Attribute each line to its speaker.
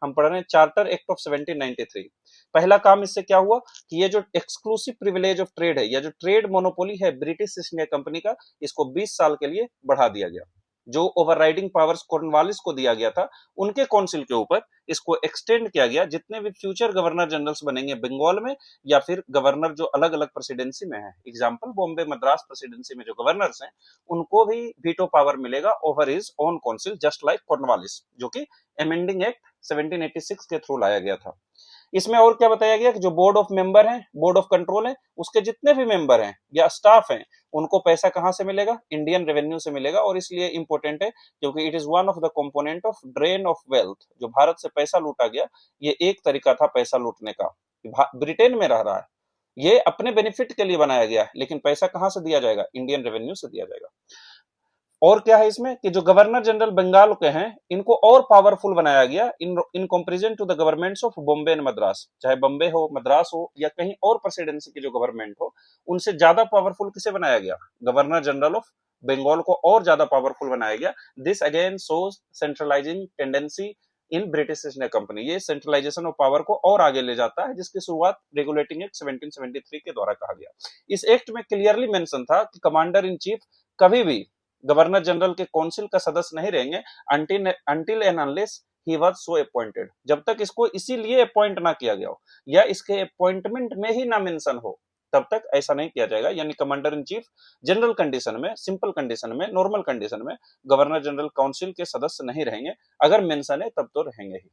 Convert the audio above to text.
Speaker 1: हम पढ़ रहे हैं चार्टर एक्ट ऑफ 1793। पहला काम इससे क्या हुआ कि ये जो एक्सक्लूसिव प्रिविलेज ऑफ ट्रेड है या जो ट्रेड मोनोपोली है ब्रिटिश ईस्ट इंडिया कंपनी का, इसको 20 साल के लिए बढ़ा दिया गया। जो ओवरराइडिंग पावर्स कॉर्नवालिस को दिया गया था, उनके काउंसिल के ऊपर इसको एक्सटेंड किया गया। जितने भी फ्यूचर गवर्नर जनरल्स बनेंगे बंगाल में, या फिर गवर्नर जो अलग अलग प्रेसिडेंसी में है, एग्जांपल बॉम्बे मद्रास प्रेसिडेंसी में जो गवर्नर्स हैं, उनको भी वीटो पावर मिलेगा over his own council, just like Cornwallis, जो कि अमेंडिंग एक्ट 1786 के थ्रू लाया गया था। इसमें और क्या बताया गया कि जो बोर्ड ऑफ मेंबर हैं, बोर्ड ऑफ कंट्रोल है, उसके जितने भी मेंबर हैं या स्टाफ हैं, उनको पैसा कहां से मिलेगा? इंडियन रेवेन्यू से मिलेगा। और इसलिए इंपॉर्टेंट है क्योंकि it is one of the component of drain of wealth. जो भारत से पैसा लूटा गया, ये एक तरीका था पैसा लूटने का। ब्रिटेन में रह रहा है, ये अपने बेनिफिट के लिए बनाया गया है, लेकिन पैसा कहां से दिया जाएगा? इंडियन रेवेन्यू से दिया जाएगा। और क्या है इसमें कि जो गवर्नर जनरल बंगाल के हैं, इनको और पावरफुल बनाया गया in comparison to the governments of Bombay and Madras. चाहे बॉम्बे हो, मद्रास हो, या कहीं और प्रेसिडेंसी की जो गवर्नमेंट हो, उनसे ज्यादा पावरफुल किसे बनाया गया? गवर्नर जनरल ऑफ बंगाल को और ज्यादा पावरफुल बनाया गया। This again shows centralising tendency in British east India company. ये सेंट्रलाइजेशन ऑफ पावर को और आगे ले जाता है, जिसकी शुरुआत रेगुलेटिंग एक्ट 1773 के द्वारा कहा गया। इस एक्ट में क्लियरली मेंशन था कि कमांडर इन चीफ कभी भी गवर्नर जनरल के काउंसिल का सदस्य नहीं रहेंगे until and unless he was so appointed. जब तक इसको इसीलिए अपॉइंट ना किया गया हो या इसके अपॉइंटमेंट में ही ना मेंशन हो, तब तक ऐसा नहीं किया जाएगा। यानी commander in chief general condition में, सिंपल कंडीशन में, नॉर्मल कंडीशन में गवर्नर जनरल काउंसिल के सदस्य नहीं रहेंगे। अगर मेंशन है तब तो रहेंगे ही।